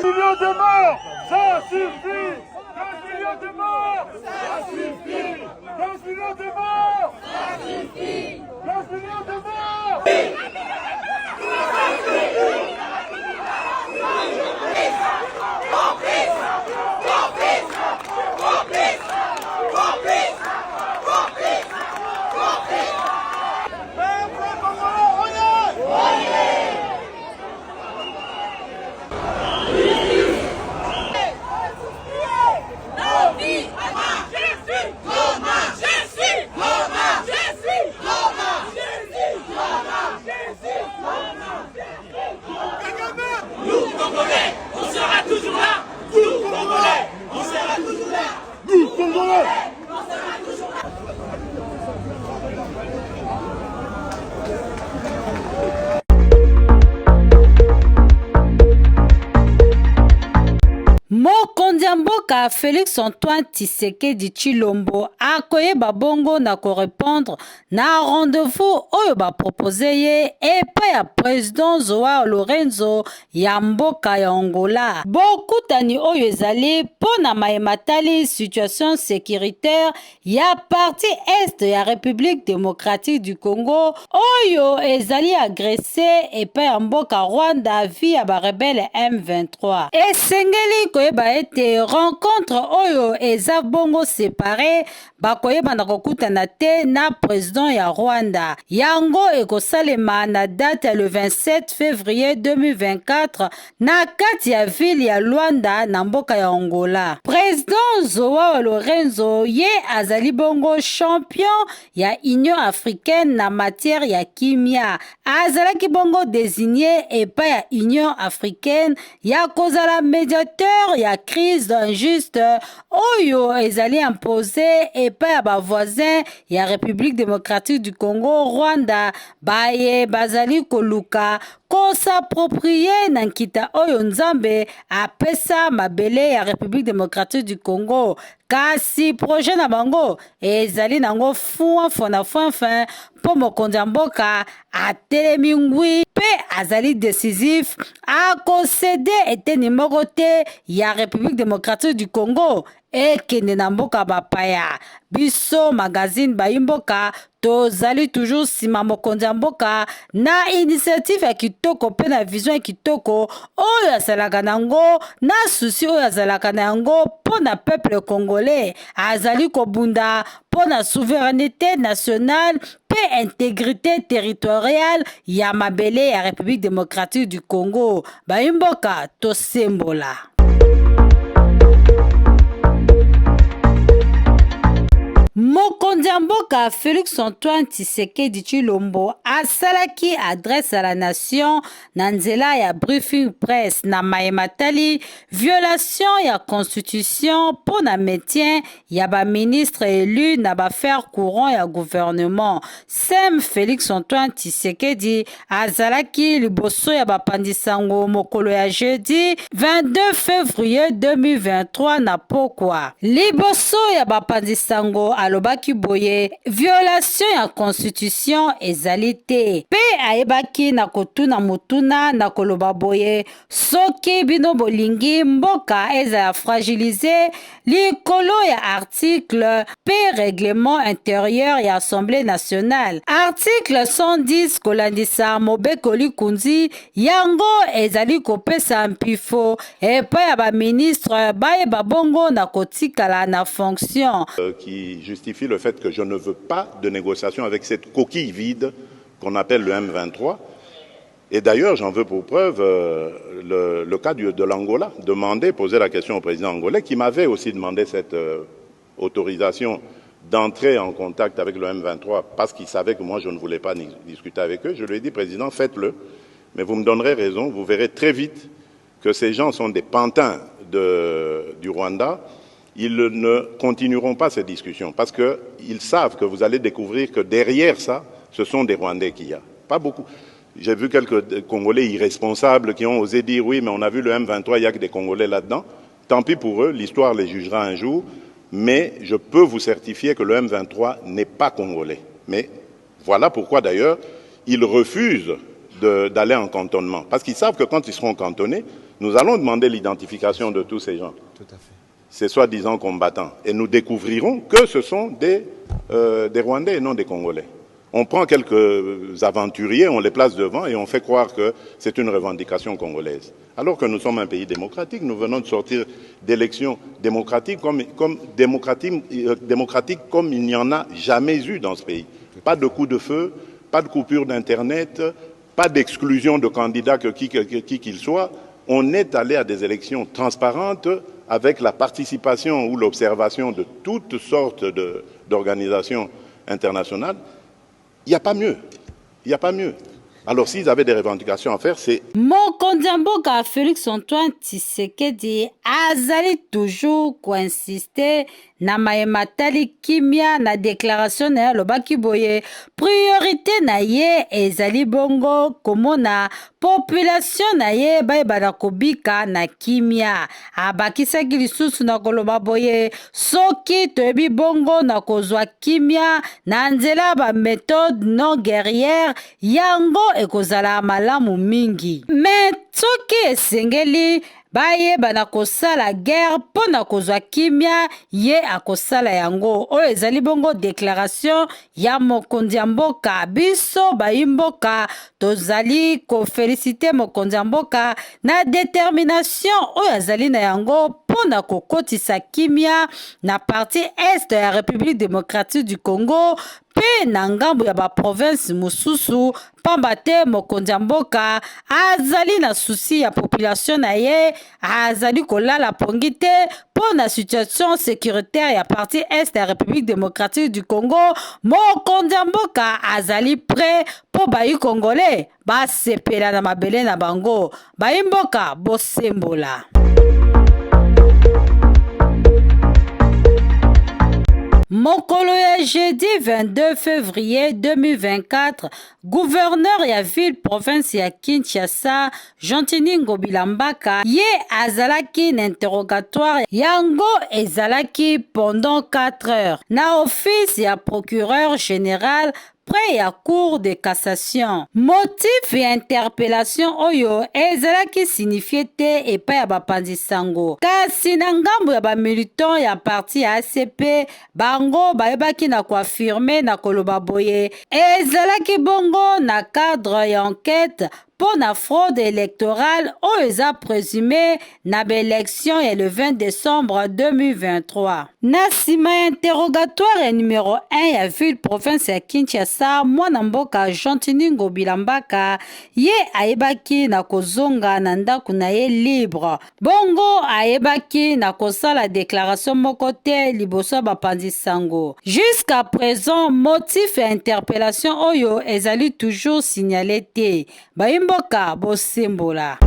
Millions de morts, ça suffit. 15 millions de morts, ça suffit. 15 millions de morts, ça suffit. 15 millions de morts. Mokonzi ya mboka Félix Antoine Tshisekedi Tshilombo akoyeba bongo na korépondre na rendez-vous oyo baproposé ye epai ya président Joao Lorenzo ya mboka ya Angola. Bokutani oyo ezali pona mayematali situation sécuritaire ya partie est ya République démocratique du Congo oyo ezali agressé epai ya mboka Rwanda via barebele M23. Esengeli koyeba ete rencontre oyo eza bongo séparé bakoyeba na kokutana te na président ya Rwanda. Yango ekosalema na date ya le 27 février 2024 na kati ya ville ya Luanda na mboka ya Angola. Président Joao Lorenzo ye azali bongo champion ya Union africaine na matière ya kimia. Azalaki bongo désigné epai ya Union africaine ya kozala médiateur ya crise injuste oyo ezali imposé epai ya bavoisin ya République démocratique du Congo Rwanda baye bazali koluka s'approprier na nkita oyo nzambe apesa mabele ya République démocratique du Congo. Kasi projet na bango ezali nango fona fin po mokonzi ya mboka atelemi ngwi pe azali décisif akosede eteni moko te ya République démocratique du Congo ekende na mboka bapaya. Biso magazine bayimboka tozali toujours sima mokonzi ya mboka na initiative ya kitoko pe na vision ya kitoko oyo azalaka nango na susi oyo azalaka na yango po na peuple congolais. Azali kobunda po na souveraineté nationale pe intégrité territoriale ya mabele ya République démocratique du Congo. Bayimboka tosembola. Mokonzi ya mboka Félix Antoine Tshisekedi Tshilombo asalaki adresse à la nation na nzela ya briefing presse na mayematali violation ya constitution po na maintien ya ba ministre élu na ba faire courant ya gouvernement. Sem Félix Antoine Tshisekedi azalaki liboso ya bapandisango mokolo ya jeudi 22 février 2023 na pokwa. Liboso ya bapandisango alobaki boye violation ya constitution ezali te pe ayebaki na kotuna motuna na koloba boye soki bino bolingi mboka ezala fragilize likolo ya article pe règlement intérieur ya Assemblée nationale. Article 110 kolandisa mobekoli kunzi yango ezali kopesa mpifo epai ya baministre bayeba bongo na kotikala na fonction. Qui justifie le fait que je ne veux pas de négociation avec cette coquille vide qu'on appelle le M23. Et d'ailleurs, j'en veux pour preuve le cas de l'Angola. Poser la question au président angolais qui m'avait aussi demandé cette autorisation d'entrer en contact avec le M23 parce qu'il savait que moi je ne voulais pas discuter avec eux. Je lui ai dit, président, faites-le, mais vous me donnerez raison, vous verrez très vite que ces gens sont des pantins du Rwanda, ils ne continueront pas cette discussion parce qu'ils savent que vous allez découvrir que derrière ça, ce sont des Rwandais qu'il y a. Pas beaucoup. J'ai vu quelques Congolais irresponsables qui ont osé dire oui, mais on a vu le M23, il n'y a que des Congolais là-dedans. Tant pis pour eux, l'histoire les jugera un jour, mais je peux vous certifier que le M23 n'est pas congolais. Mais voilà pourquoi d'ailleurs, ils refusent d'aller en cantonnement. Parce qu'ils savent que quand ils seront cantonnés, nous allons demander l'identification de tous ces gens. Tout à fait. Ces soi-disant combattants. Et nous découvrirons que ce sont des Rwandais et non des Congolais. On prend quelques aventuriers, on les place devant et on fait croire que c'est une revendication congolaise. Alors que nous sommes un pays démocratique, nous venons de sortir d'élections démocratiques comme il n'y en a jamais eu dans ce pays. Pas de coup de feu, pas de coupure d'Internet, pas d'exclusion de candidats qui qu'il soit. On est allé à des élections transparentes avec la participation ou l'observation de toutes sortes d'organisations internationales. Il n'y a pas mieux. Il n'y a pas mieux. Alors s'ils avaient des revendications à faire, c'est... Mokonzi ya mboka Félix Antoine Tshisekedi azali toujours koinsiste na mayema tali kimia na déclaration na ye lobaki boye priorité na ye ezali bongo komona population na ye bayebana kobika na kimia. Abakisaki lisusu na koloba boye soki toyebi bongo na kozwa kimia na nzela ba méthode non guerrière yango ekozala malamu mingi. Me soki esengeli bayebana kosala guerre mpo na kozwa kimia ye akosala yango. Oyo ezali bongo déclaration ya mokonzi ya mboka. Biso bayimboka tozali kofelicite mokonzi ya mboka na détermination oyo azali na yango mpo na kokotisa kimia na partie est ya République démocratique du Congo pe na ngambo ya baprovince mosusu. Pamba te mokonzi ya mboka azali na susi ya population na ye, azali kolala pongi te mpo na situation sécuritaire ya partie est ya République démocratique du Congo. Mokonzi ya mboka azali prêt mpo bayi congolais basepela na mabele na bango. Bayi mboka bosembola. Mokolo ya jeudi 22 février 2024, gouverneur ya ville province ya Kinshasa, Jean-Tini Ngobila-Mbaka, ye azalaki na interrogatoire yango ezalaki pendant 4 heures na office ya procureur général près ya cour de cassation. Motif ya interpellation oyo ezalaki signifie te epai ya bapanzi sango. Kasi na ngambo ya bamilitant ya parti ya ACP, bango bayebaki na koafirme na koloba boye ezalaki bongo na cadre ya enquête pour la fraude électorale oyo eza présumé na l'élection ya le 20 décembre 2023. Na sima ya interrogatoire ya numéro 1 ya ville province ya Kinshasa, mwana mboka Jean-Tini Ngobila-Mbaka ye ayebaki na kozonga na ndako na ye libre. Bongo ayebaki na kosala déclaration moko te liboso bapanzi sango. Jusqu'à présent, motif ya interpellation oyo ezali toujours signalé te. Mboka bosembola.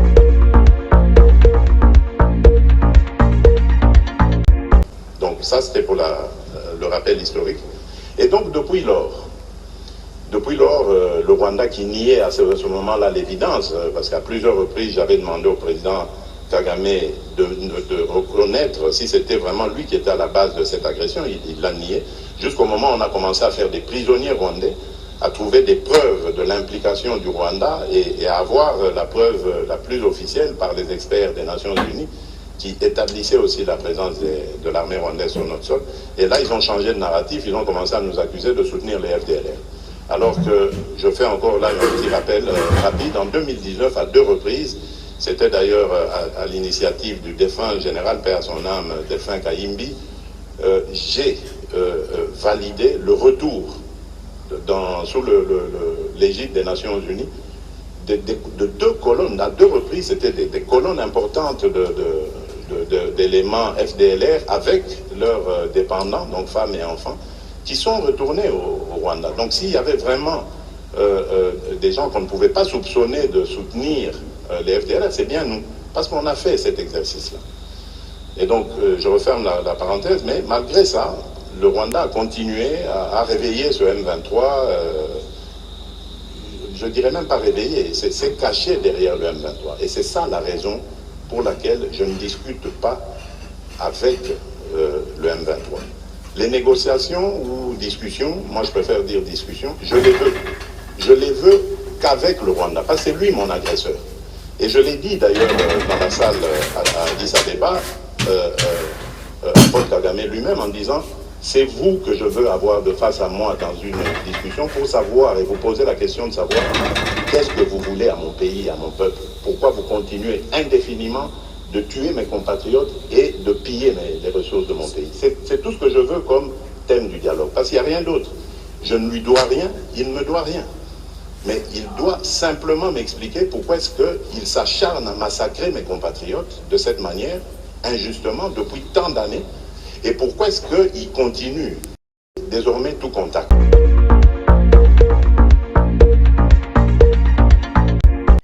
Donc ça c'était pour le rappel historique. Et donc depuis lors, le Rwanda qui niait à ce moment-là l'évidence, parce qu'à plusieurs reprises j'avais demandé au président Kagame de reconnaître si c'était vraiment lui qui était à la base de cette agression, il l'a nié, jusqu'au moment où on a commencé à faire des prisonniers rwandais, à trouver des preuves de l'implication du Rwanda et à avoir la preuve la plus officielle par les experts des Nations Unies qui établissaient aussi la présence de l'armée rwandaise sur notre sol. Et là, ils ont changé de narratif, ils ont commencé à nous accuser de soutenir les FDLR. Alors que je fais encore là un petit rappel rapide, en 2019, à 2 reprises, c'était d'ailleurs à l'initiative du défunt général, paix à son âme, Delphin Kayimbi, j'ai validé le retour sous l'égide des Nations Unies de 2 colonnes. À 2 reprises, c'était des colonnes importantes d'éléments FDLR avec leurs dépendants, donc femmes et enfants, qui sont retournés au Rwanda. Donc s'il y avait vraiment des gens qu'on ne pouvait pas soupçonner de soutenir les FDLR, c'est bien nous. Parce qu'on a fait cet exercice-là. Et donc, je referme la parenthèse, mais malgré ça, le Rwanda a continué à réveiller ce M23, je dirais même pas réveiller, c'est caché derrière le M23. Et c'est ça la raison pour laquelle je ne discute pas avec le M23. Les négociations ou discussions, moi je préfère dire discussions, je les veux qu'avec le Rwanda, parce que c'est lui mon agresseur. Et je l'ai dit d'ailleurs dans la salle à Addis Abeba, Paul Kagame lui-même en disant c'est vous que je veux avoir de face à moi dans une discussion pour savoir et vous poser la question de savoir qu'est-ce que vous voulez à mon pays, à mon peuple. Pourquoi vous continuez indéfiniment de tuer mes compatriotes et de piller les ressources de mon pays. C'est tout ce que je veux comme thème du dialogue. Parce qu'il n'y a rien d'autre. Je ne lui dois rien, il ne me doit rien. Mais il doit simplement m'expliquer pourquoi est-ce qu'il s'acharne à massacrer mes compatriotes de cette manière, injustement, depuis tant d'années. Et pourquoi est-ce qu'il continue désormais tout contact.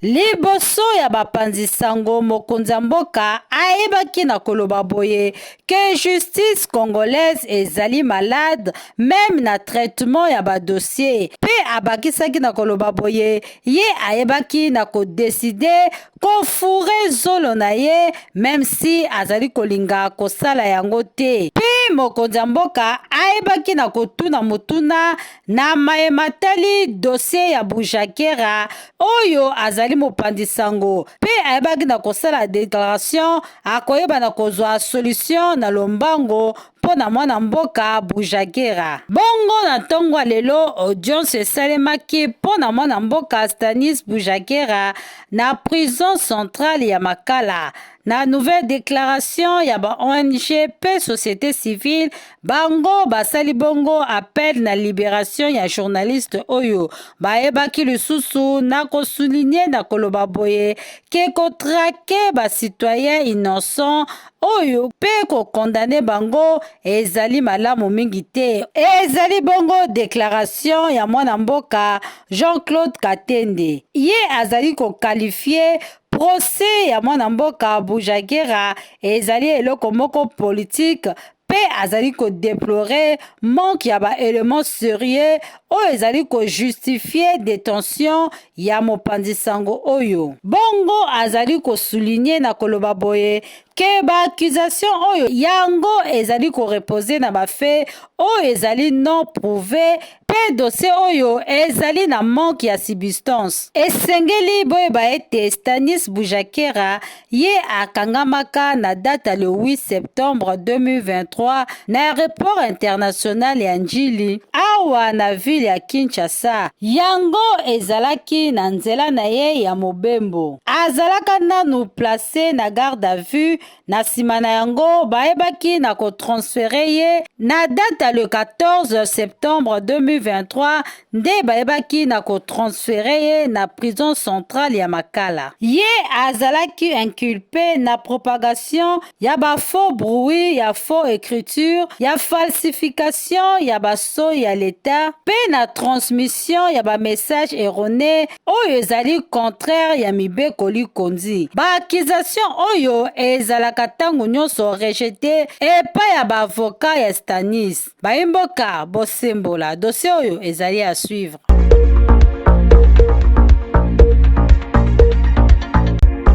Liboso ya bapanzi sango mokonzi ya mboka ayebaki na koloba boye que justice congolaise ezali malade même na traitement ya ba dossier pe abakisaki na koloba boye ye ayebaki na kodeside kofure zolo na ye même si azali kolinga kosala yango te pe mokonzi ya mboka ayebaki na kotuna motuna na mayematali dossier ya Bujakera oyo azali mopandi sango pe ayebaki na kosala déclaration akoyeba na kozwa solution na lombango pona mwana mboka Bujakera. Bongo na ntongo lelo audience esalemaki pona mwana mboka Stanis Bujakera na prison centrale ya Makala. Na nouvelle déclaration ya ba ONG pe société civile bango basali bongo appel na libération ya journaliste oyo bayebaki lisusu na kosouligner na koloba boye ke kotrake ba citoyen innocent oyo pe ko condamner bango ezali malamu mingi te. Ezali bongo déclaration ya mwana mboka Jean-Claude Katende. Ye azali ko qualifier procès ya mwana mboka Bujakera ezali eloko moko politique pe azali ko déplorer manque ya ba éléments sérieux oyo ezali ko justifier détention ya mopanzi sango oyo. Bongo azali ko souligner na koloba boye ke ba accusation oyo yango ezali ko reposer na ba fait oyo ezali non prouvé pe dossier oyo ezali na manque ya substance. Esengeli boyeba ete Stanis Bujakera ye akangamaka na date le 8 septembre 2023 na aéroport international ya Njili awa na ville ya Kinshasa. Yango ezalaki na nzela na ye ya mobembo. Azalaka nanu placé na garde à vue na sima na yango bayebaki na kotransfere ye na date le 14 septembre 2023 nde bayebaki na kotransfere ye na prison centrale ya Makala. Ye azalaki inculpé na propagation ya ba faux bruit ya faux écriture ya falsification ya baso ya l'État pe na transmission ya ba message erroné oyo ezali contraire ya mibeko likondi. Ba accusation oyo ezalaka tango nyonso rejeté epai ya ba avocat ya Stanis. Baimboka bosembola dossier oyo ezali à suivre.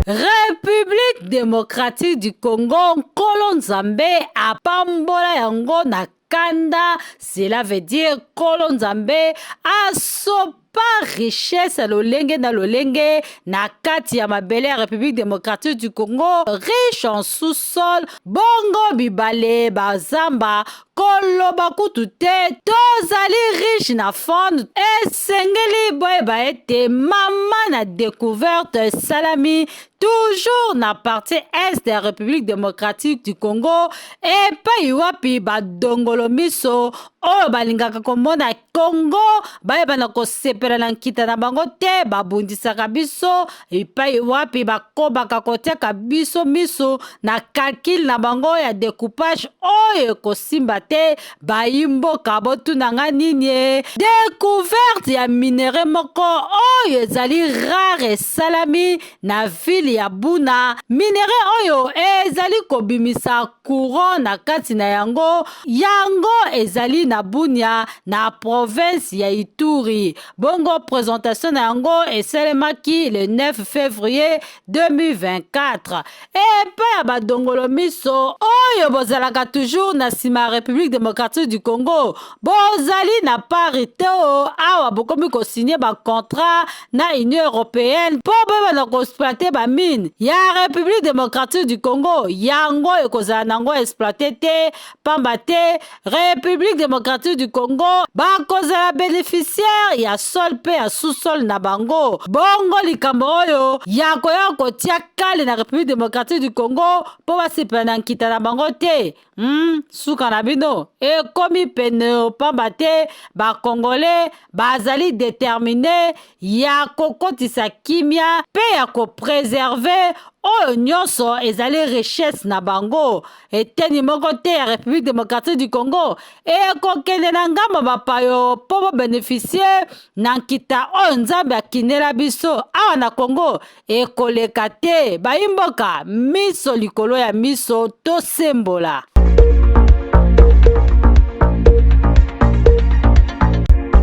République démocratique du Congo, Nkolo Nzambe apambola yango na kanda, cela veut dire Nkolo Nzambe asopa richesse lolenge na lolenge na kati ya mabele ya République démocratique du Congo, riche en sous-sol, bongo bibale bazamba koloba kutu te tozali riche na faune esengeli boyeba ete mama na découverte salami toujours na partie est de la République démocratique du Congo epai wapi badongolo miso oyo balingaka komona Congo bayeba na kosepela na nkita na bango te babundisaka biso epai wapi bakobaka koteka biso miso na calcul na bango ya découpage oyo kosimba te bayimboka botunanga nini découverte ya minere moko oyo ezali rare esalami na ville ville ya Buna. Minere oyo ezali kobimisa courant na kati na yango ezali na Bunia na province ya Ituri. Bongo présentation na yango esalemaki le 9 février 2024. Epe ya badongolo miso oyo bozalaka toujours na sima République démocratique du Congo. Bozali na parité awa bokomi ko signer ba contrat na Union européenne po beba ko exploiter ba mine ya République démocratique du Congo. Yango ekozala nango exploiter te pamba te République démocratique du Congo bakozala bénéficiaire ya sol pe ya sous-sol na bango. Bongo likambo oyo ya koya kotia kale na République démocratique du Congo po basipa na nkita na bango te. Suka na bino ekomi pene pamba te bakongole bazali déterminé ya kokotisa kimia pe ya kopréserve oyo nyonso ezali richesse na bango. Eteni moko te ya République démocratique du Congo ekokende na ngambo bapayo po bobénéficie na nkita oyo Nzambe akinela biso awa na Congo ekoleka te. Bayimboka miso likolo ya miso tosembola.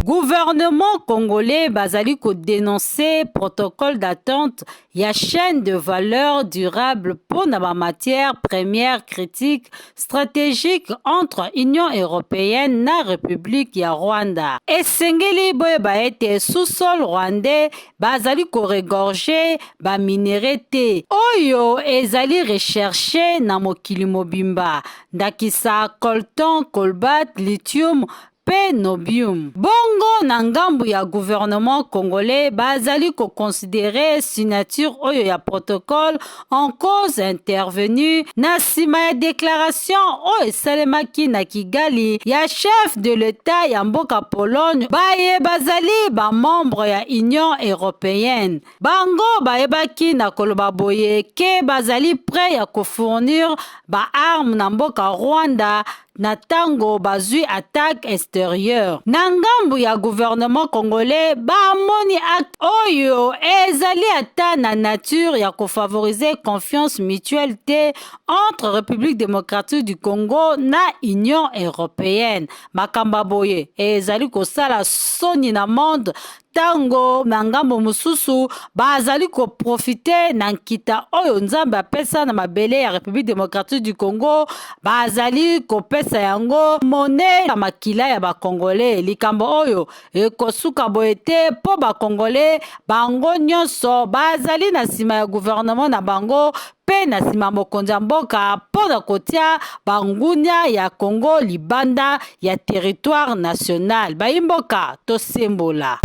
Gouvernement congolais bazali ko dénoncer protocole d'attente ya chaîne de valeur durable pour na matière première critique stratégique entre Union européenne na République ya Rwanda. Esengeli boye baete sous-sol rwandais bazali ko regorger ba minéraux te oyo ezali recherché na mokili mobimba ndakisa coltan, cobalt, lithium pe nobium. Bongo na ngambu ya gouvernement congolais bazali ko considérer signature oyo ya protocole en cause intervenue na sima ya déclaration oyo esalemaki na Kigali ya chef de l'État ya mboka Pologne baye bazali ba membre ya Union européenne. Bango bayebaki na koloba boye ke bazali prêt ya ko fournir ba armes na mboka Rwanda na tango bazui attaque extérieure. Na ngambu ya gouvernement congolais bamoni acte oyo ezali ata na nature ya kofavoriser confiance mutuelle te entre République démocratique du Congo na Union européenne. Makamba boye ezali kosala soni na monde tango na ngambo mususu bazali ko profiter na nkita oyo Nzambe apesa na mabele ya République démocratique du Congo bazali ko pesa yango monnaie ya makila ya bakongole. Likambo oyo ekosuka boye te po bakongole bango nyonso bazali na sima ya gouvernement na bango pe na sima mokonzi ya mboka mpona kotia bangunya ya Congo libanda ya territoire national. Bayimboka tosembola.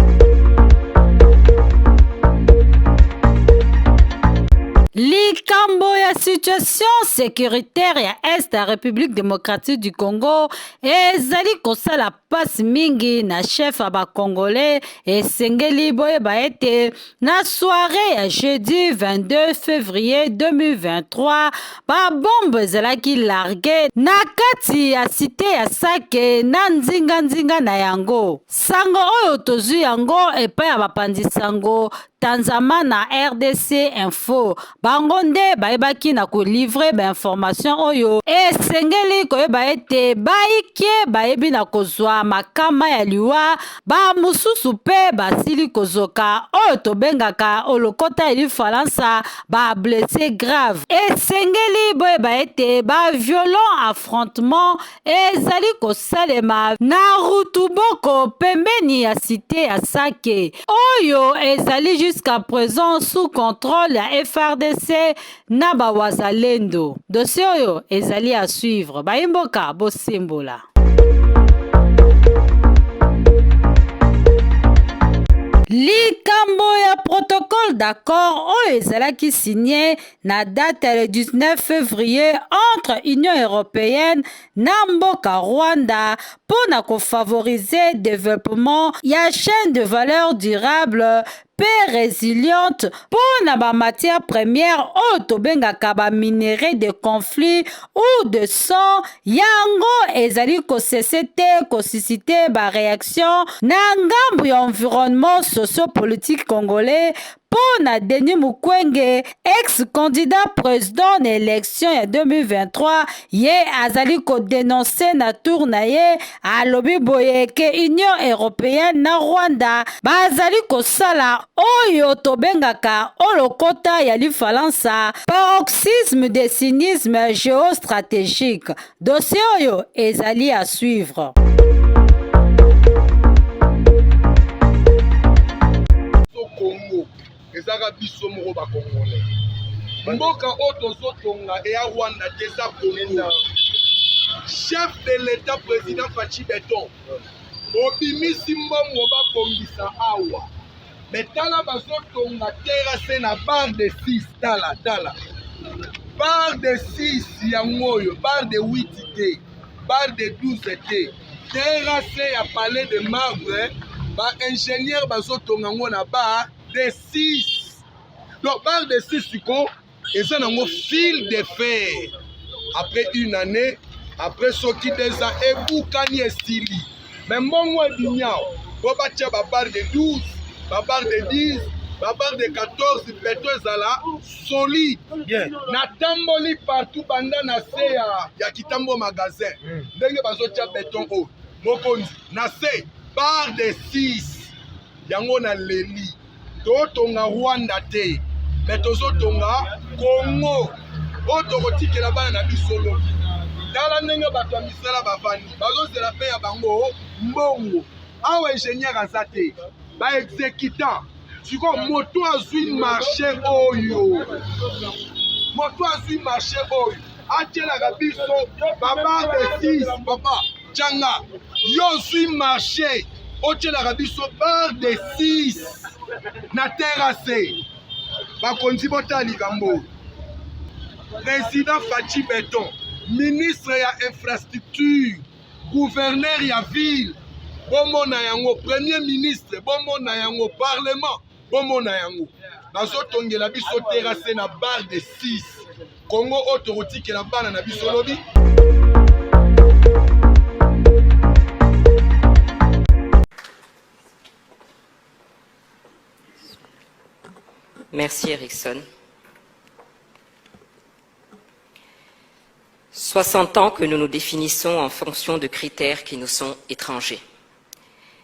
Likambo ya situation sécuritaire ya Est ya République démocratique du Congo ezali kosala pasi mingi na chef ya bakongolais esengeli boye baete na soirée ya jeudi 22 février 2023 babombe ezalaki largué na kati ya cité ya Sake na nzinga na yango. Sango oyo tozwi yango epai ya bapandi sango Tanzama na RDC Info. Bango nde bayebaki na kolivre ba information oyo esengeli koyeba ete baike bayebi na kozwa makama ya liwa ba mususu pe basili kozoka oyo tobengaka olokota eli Faransa ba blessé grave. Esengeli boyeba ete ba violent affrontement ezali kosalema na Rutuboko pembeni ya cité ya Sake oyo ezali jusqu'à présent sous contrôle ya FRDC na bawazalendo. Dossier oyo ezali à suivre. Bayimboka bosembola. Likambo ya protocole d'accord oyo ezalaki signé na date le 19 février entre Union européenne na mboka Rwanda pour favoriser développement ya chaîne de valeur durable pe résiliente pour na ba matière première oyo tobengaka ba minerais de conflit ou de sang yango ezali kosese te kosuscite ba réaction na ngambu ya environnement socio-politique congolais Pona Denis Mukwege, ex-candidat président na élection ya 2023, ye azali ko dénoncer na tour na ye alobi boye ke Union européenne na Rwanda bazali ko sala oyo tobengaka olokota ya lifalansa paroxysme de cynisme géostratégique. Dossier oyo ezali à suivre. Congo ezaka biso moko ba congolais mboka otozo tonga e ya Rwanda teza Congo chef de l'état président Fachi Beton obimisi mbongo ba bongisa awa metala bazo tonga terrasse na bar de 6 tala bar de 6 yangoyo bar de 8 t bar de 12 t terrasse ya palais de marbre ba ingénieur bazo tonga ngo na bar de 6. Donc bar de 6 siko eza nango fil de fer. Après une année, après soki 2 ans et boukani estili. Mais mbongo ebinyao bo batia ba bar de 12, ba bar de 10, ba bar de 14 beto ezala solide. Bien. Na tamboli partout banda na se ya kitambo magasin. Ndenge bazo tia beton o. Mokonzi na se bar de 6 yango na leli totonga Rwanda te mais tozotonga Congo o tokotikela bana na bisolo tala ndenge bato ya misala bavandi bazozela mpe ya bango mbongo awa ingénieur aza te baexécutant siko moto azwi marché oyo atielaka biso babar de 6 papa Tchanga yo zwi marché otielaka biso bar de 6 na terrasse bakonzi botala likambo président Fachi Beton ministre ya infrastructure gouverneur ya ville bomona yango premier ministre bomona yango parlement bomona yango bazotongela biso terrasse na bar de 6 Congo otokotikela bana na biso lobi. Merci Erickson. 60 ans que nous nous définissons en fonction de critères qui nous sont étrangers.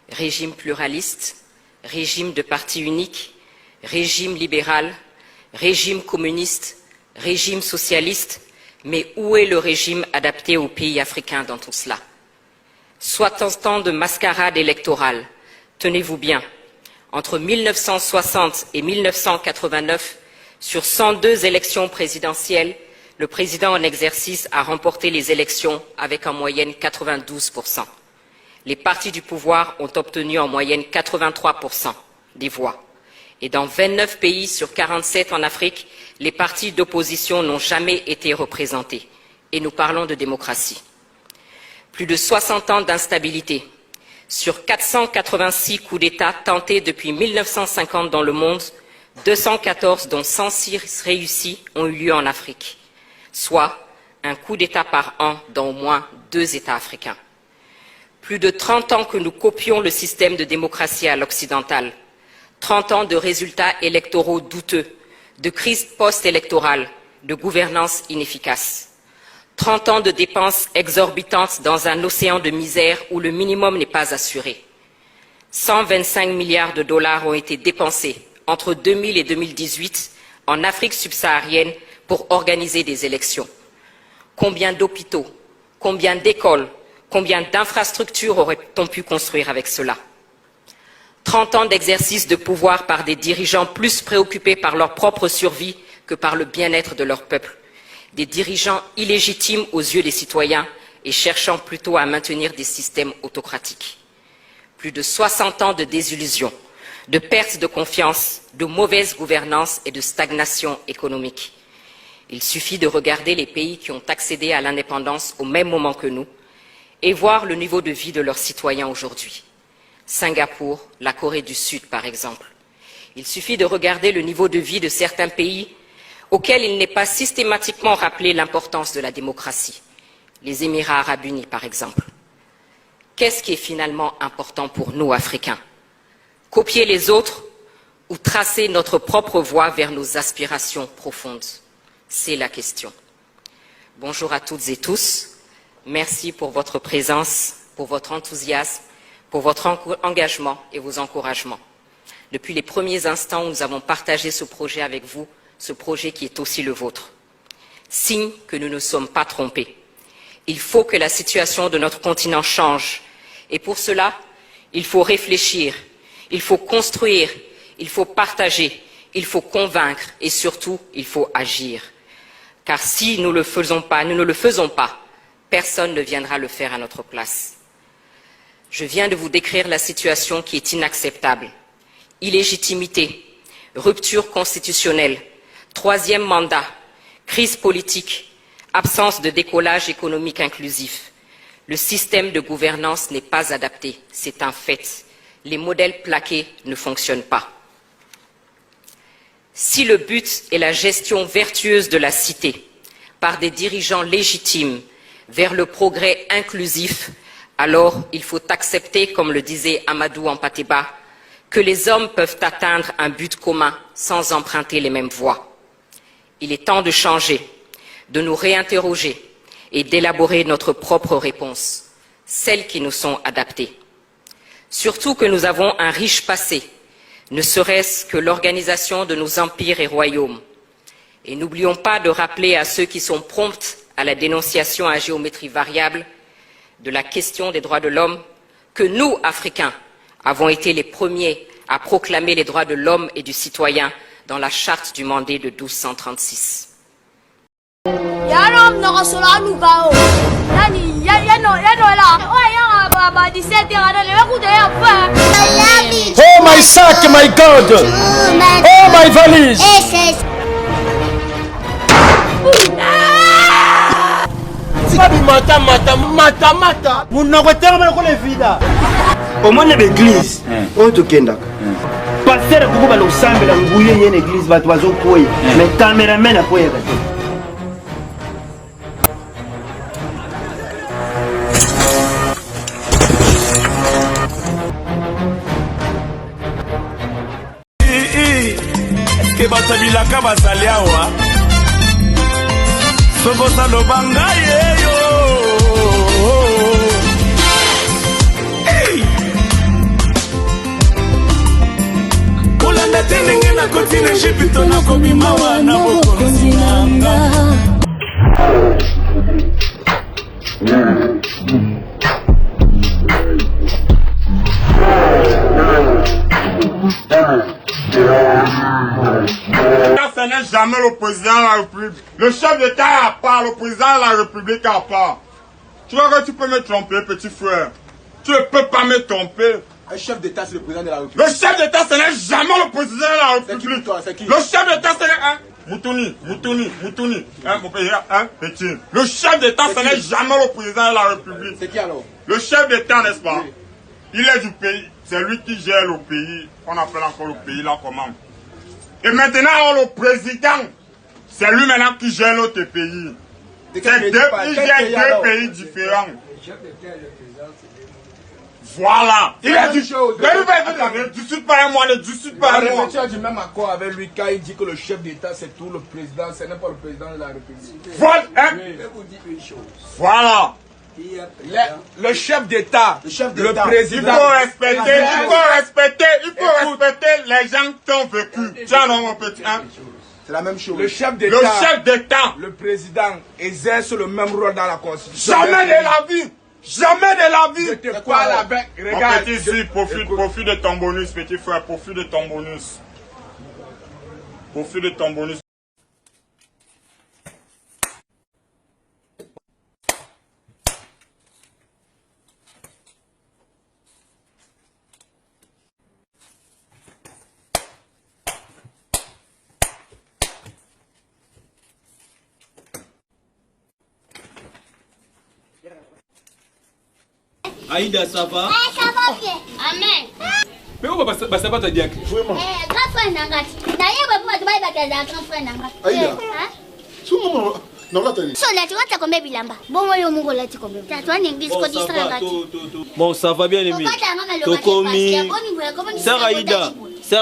Régime pluraliste, régime de parti unique, régime libéral, régime communiste, régime socialiste, mais où est le régime adapté aux pays africains dans tout cela? 60 ans de mascarade électorale, tenez-vous bien. Entre 1960 et 1989, sur 102 élections présidentielles, le président en exercice a remporté les élections avec en moyenne 92%. Les partis du pouvoir ont obtenu en moyenne 83% des voix. Et dans 29 pays sur 47 en Afrique, les partis d'opposition n'ont jamais été représentés. Et nous parlons de démocratie. Plus de 60 ans d'instabilité. Sur 486 coups d'État tentés depuis 1950 dans le monde, 214 dont 106 réussis ont eu lieu en Afrique, soit un coup d'État par an dans au moins 2 États africains. Plus de 30 ans que nous copions le système de démocratie à l'occidental, 30 ans de résultats électoraux douteux, de crise post-électorale, de gouvernance inefficace. 30 ans de dépenses exorbitantes dans un océan de misère où le minimum n'est pas assuré. 125 milliards de dollars ont été dépensés entre 2000 et 2018 en Afrique subsaharienne pour organiser des élections. Combien d'hôpitaux, combien d'écoles, combien d'infrastructures aurait-on pu construire avec cela? 30 ans d'exercice de pouvoir par des dirigeants plus préoccupés par leur propre survie que par le bien-être de leur peuple. Des dirigeants illégitimes aux yeux des citoyens et cherchant plutôt à maintenir des systèmes autocratiques. Plus de 60 ans de désillusion, de perte de confiance, de mauvaise gouvernance et de stagnation économique. Il suffit de regarder les pays qui ont accédé à l'indépendance au même moment que nous et voir le niveau de vie de leurs citoyens aujourd'hui. Singapour, la Corée du Sud par exemple. Il suffit de regarder le niveau de vie de certains pays auxquels il n'est pas systématiquement rappelé l'importance de la démocratie. Les Émirats arabes unis, par exemple. Qu'est-ce qui est finalement important pour nous, Africains? Copier les autres ou tracer notre propre voie vers nos aspirations profondes? C'est la question. Bonjour à toutes et tous. Merci pour votre présence, pour votre enthousiasme, pour votre engagement et vos encouragements. Depuis les premiers instants où nous avons partagé ce projet avec vous, ce projet qui est aussi le vôtre. Signe que nous ne sommes pas trompés. Il faut que la situation de notre continent change. Et pour cela, il faut réfléchir, il faut construire, il faut partager, il faut convaincre et surtout, il faut agir. Car si nous ne le faisons pas, personne ne viendra le faire à notre place. Je viens de vous décrire la situation qui est inacceptable. Illégitimité, rupture constitutionnelle, troisième mandat, crise politique, absence de décollage économique inclusif. Le système de gouvernance n'est pas adapté, c'est un fait. Les modèles plaqués ne fonctionnent pas. Si le but est la gestion vertueuse de la cité par des dirigeants légitimes vers le progrès inclusif, alors il faut accepter, comme le disait Amadou Hampâté-Bâ, que les hommes peuvent atteindre un but commun sans emprunter les mêmes voies. Il est temps de changer, de nous réinterroger et d'élaborer notre propre réponse, celles qui nous sont adaptées. Surtout que nous avons un riche passé, ne serait-ce que l'organisation de nos empires et royaumes. Et n'oublions pas de rappeler à ceux qui sont prompts à la dénonciation à géométrie variable de la question des droits de l'homme que nous, Africains, avons été les premiers à proclamer les droits de l'homme et du citoyen dans la charte du Mandé de 1236. Oh my sack, my God! Oh my valise! Mata. Au moins l'église, on te kenda. Pasteur kuko ba losambe la nguye une église ba toazo koye. Mais cameraman apoye ka. Ke batabilaka bazali awa soko saloba ngai yo kolanda te ndenge nakoti na Ejipito nakobima wana bokonzi nanga. Ce n'est jamais le président de la République. Le chef d'État à part, le président de la République à part. Tu vois que tu peux me tromper, petit frère. Tu ne peux pas me tromper. Un chef d'État, c'est le président de la République. Le chef d'État, ce n'est jamais le président de la République. C'est qui, toi? C'est qui? Le chef d'État, ce n'est Moutouni. Mon pays, petit. Le chef d'État, ce n'est jamais le président de la République. C'est qui alors? Le chef d'État, n'est-ce pas? Oui. Il est du pays. C'est lui qui gère le pays. On appelle encore le pays là comment? Et maintenant, le président, c'est lui maintenant qui gère notre pays. Il gère deux pays différents. Voilà. Il a dit chose. Ne discute pas à moi, ne discute pas à moi. Tu as du même accord avec lui quand il dit que le chef d'État c'est tout, le président, ce n'est pas le président de la République. Voilà. Voilà. Le chef d'État, le président. Il faut respecter les gens qui ont vécu. Tiens, non, mon petit. C'est la même chose. Le chef d'État, le président exerce le même rôle dans la Constitution. Jamais de la vie. Jamais de la vie. C'est quoi là? Regarde. Mon petit, profite de ton bonus, petit frère. Profite de ton bonus. Profite de ton bonus. Aïda, ça va? Ça va bien. Amen. Mais où va ça va te dire? Vraiment. Grand frère Nangati. D'ailleurs, vous m'avez dit grand frère Nangati. Aïda. Non, là, t'as dit. So, là, tu vois, tu as combien bilamba? Bon, moi, je suis là, tu combien? Tu as une église qui Bon, ça va bien, Emi. Tokomi. Sœur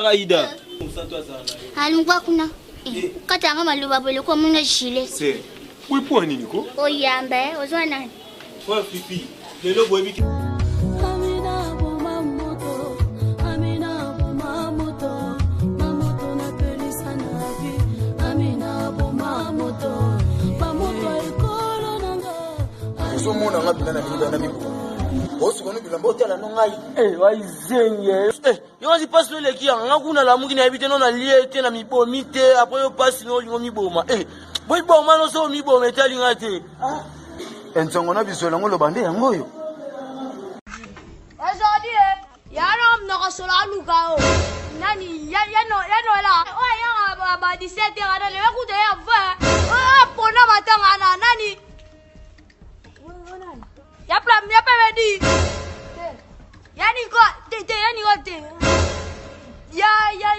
Aïda. comme ça, toi, ça. Alungwa kuna. Katanga maluba bole ko muna chile. C'est. Oui, pour un nico. Oyambe, ozwa nani? Ouais, Fifi. Le lobo est Mona ngabina na mina na mipo. Bosu kono bilamba otala no ngai. Waizenge. Yo si passe le ki nga kuna la muki na habite no na lie te na mipo mite après yo passe no lingo miboma. Boy boma no so miboma etali ngate. Enzongo na bisola ngolo bande yango yo. Aujourd'hui, yana mnoko sola lukao. Nani yano la. Oh ya ba 17 ana le ku de ya va. Oh pona matanga na nani. Ya pedi. Yani ko te. Ya. Yo.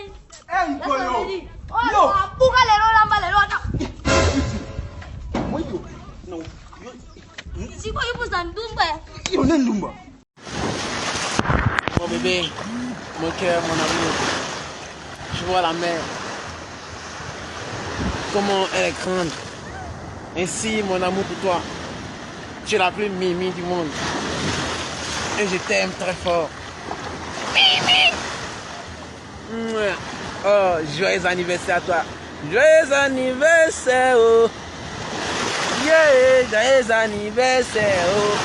Oh, buka lelo lamba lelo na. Moyo. No. Si ko yupo sandumba. Yo nendumba. Mon bébé, mon cœur, mon amour, je vois la mer. Comment elle est grande. Ainsi, mon amour pour toi. Tu es la plus mimi du monde. Et je t'aime très fort. Mimi! Oh, joyeux anniversaire à toi. Joyeux anniversaire, oh. Yeah, joyeux anniversaire, oh.